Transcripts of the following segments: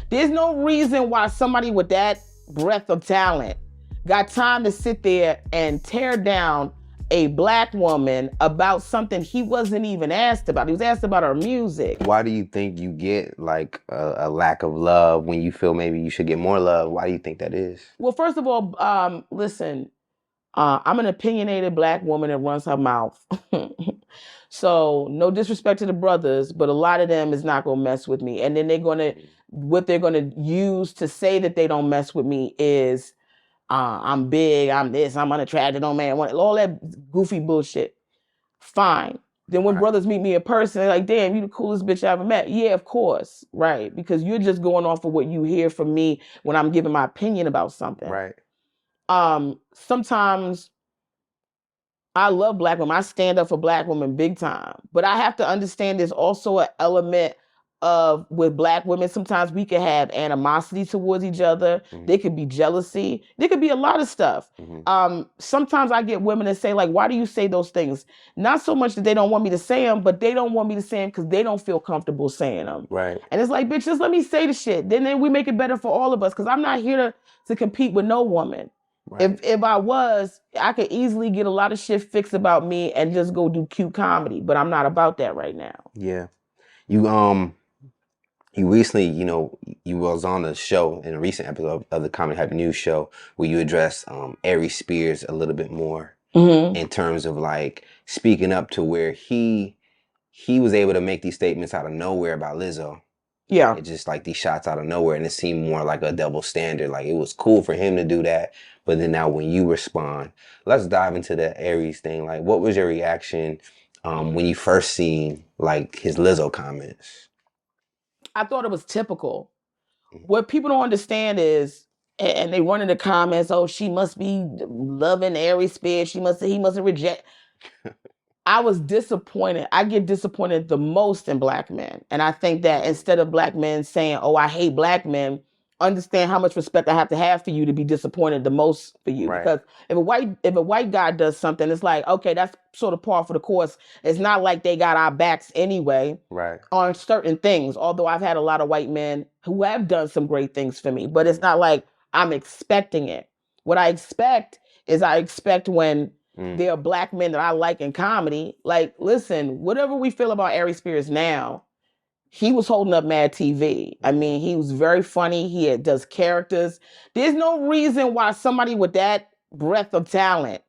There's no reason why somebody with that breadth of talent got time to sit there and tear down a black woman about something he wasn't even asked about. He was asked about her music. Why do you think you get like a lack of love when you feel maybe you should get more love? Why do you think that is? Well, first of all, listen, I'm an opinionated black woman that runs her mouth. So no disrespect to the brothers, but a lot of them is not gonna mess with me. And then what they're gonna use to say that they don't mess with me is I'm big, I'm this, I'm unattractive, no man, all that goofy bullshit. Fine. Then when brothers meet me in person, they're like, damn, you the coolest bitch I ever met. Yeah, of course. Right. Because you're just going off of what you hear from me when I'm giving my opinion about something. Right. Sometimes I love black women. I stand up for black women big time. But I have to understand there's also an element of with black women, sometimes we can have animosity towards each other. There could be jealousy. There could be a lot of stuff. Sometimes I get women that say, like, why do you say those things? Not so much that they don't want me to say them, but they don't want me to say them because they don't feel comfortable saying them. Right. And it's like, bitch, just let me say the shit. Then we make it better for all of us because I'm not here to compete with no woman. Right. If I was, I could easily get a lot of shit fixed about me and just go do cute comedy, but I'm not about that right now. Yeah. You recently, you was on a show in a recent episode of the Comedy Hype News show where you addressed Aries Spears a little bit more in terms of like speaking up to where he was able to make these statements out of nowhere about Lizzo. Yeah. It's just like these shots out of nowhere, and it seemed more like a double standard. Like it was cool for him to do that, but then now when you respond, let's dive into the Aries thing. Like, what was your reaction when you first seen like his Lizzo comments? I thought it was typical. What people don't understand is, and they run in the comments, oh, she must be loving Aries Spears. He must have rejected. I was disappointed. I get disappointed the most in black men. And I think that instead of black men saying, oh, I hate black men, understand how much respect I have for you to be disappointed the most for you. Right. Because if a white guy does something, it's like, okay, that's sort of par for the course. It's not like they got our backs anyway. Right. On certain things. Although I've had a lot of white men who have done some great things for me, but it's not like I'm expecting it. What I expect when there are black men that I like in comedy. Like, listen, whatever we feel about Aries Spears now, he was holding up Mad TV. I mean, he was very funny. He does characters. There's no reason why somebody with that breadth of talent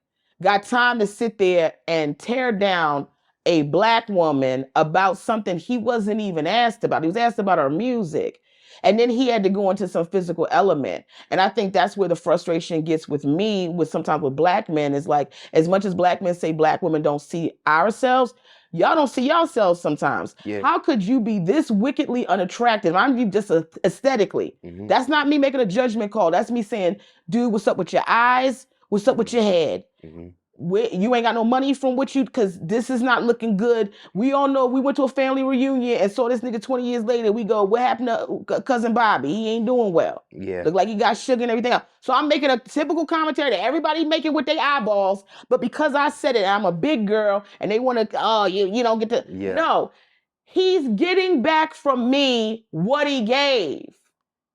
got time to sit there and tear down a black woman about something he wasn't even asked about. He was asked about her music. And then he had to go into some physical element. And I think that's where the frustration gets with me, sometimes with black men, is like, as much as black men say black women don't see ourselves, y'all don't see yourselves sometimes. Yeah. How could you be this wickedly unattractive? I'm just aesthetically. That's not me making a judgment call. That's me saying, dude, what's up with your eyes? What's up with your head? You ain't got no money from what you, because this is not looking good. We all know we went to a family reunion and saw this nigga 20 years later. We go, what happened to cousin Bobby? He ain't doing well. Yeah. Look like he got sugar and everything else. So I'm making a typical commentary that everybody making with their eyeballs, but because I said it, I'm a big girl and they want to, you don't get to, no. He's getting back from me what he gave.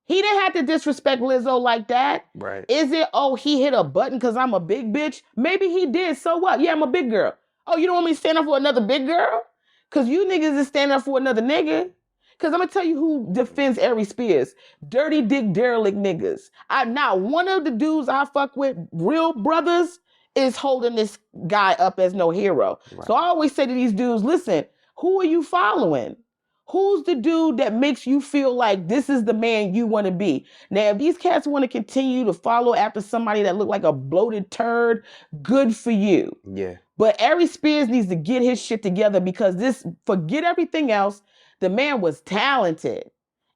He didn't have to disrespect Lizzo like that. Right. Is it, oh, he hit a button because I'm a big bitch? Maybe he did. So what? Yeah, I'm a big girl. Oh, you don't want me to stand up for another big girl? Because you niggas is standing up for another nigga. Because I'm going to tell you who defends Aries Spears. Dirty dick derelict niggas. Now, one of the dudes I fuck with, real brothers, is holding this guy up as no hero. Right. So I always say to these dudes, listen, who are you following? Who's the dude that makes you feel like this is the man you want to be? Now, if these cats want to continue to follow after somebody that look like a bloated turd, good for you. Yeah. But Aries Spears needs to get his shit together because forget everything else. The man was talented.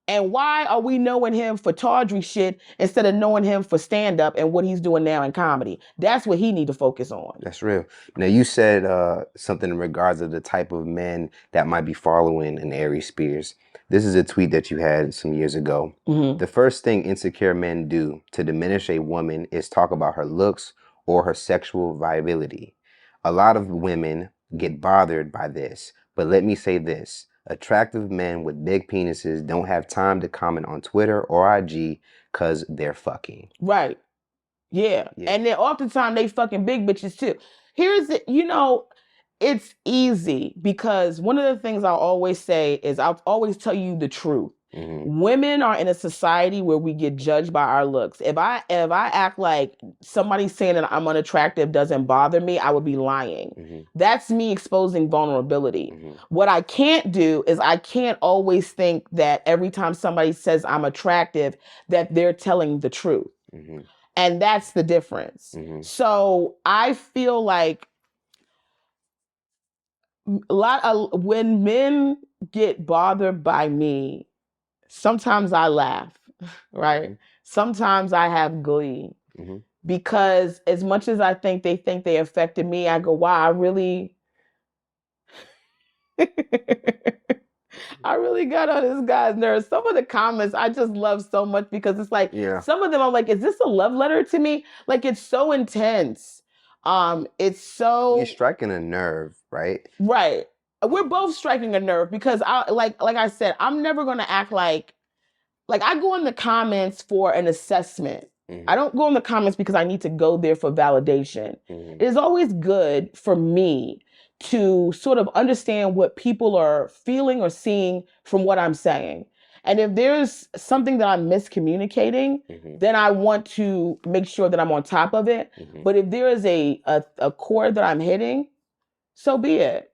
And why are we knowing him for tawdry shit instead of knowing him for stand-up and what he's doing now in comedy? That's what he need to focus on. That's real. Now, you said something in regards of the type of men that might be following an Aries Spears. This is a tweet that you had some years ago. The first thing insecure men do to diminish a woman is talk about her looks or her sexual viability. A lot of women get bothered by this, but let me say this. Attractive men with big penises don't have time to comment on Twitter or IG because they're fucking. Right. Yeah. And then oftentimes they fucking big bitches too. Here's it, it's easy because one of the things I'll always say is I'll always tell you the truth. Women are in a society where we get judged by our looks. If I act like somebody saying that I'm unattractive doesn't bother me, I would be lying. That's me exposing vulnerability. What I can't do is I can't always think that every time somebody says I'm attractive that they're telling the truth. And that's the difference. So I feel like when men get bothered by me, sometimes I laugh, right? Sometimes I have glee because as much as I think they affected me, I go, wow, I really got on this guy's nerves. Some of the comments I just love so much because it's like, some of them I'm like, is this a love letter to me? Like, it's so intense. It's so... You're striking a nerve, right? Right. We're both striking a nerve because like I said, I'm never going to act like I go in the comments for an assessment. I don't go in the comments because I need to go there for validation. It is always good for me to sort of understand what people are feeling or seeing from what I'm saying. And if there's something that I'm miscommunicating, then I want to make sure that I'm on top of it. But if there is a chord that I'm hitting, so be it.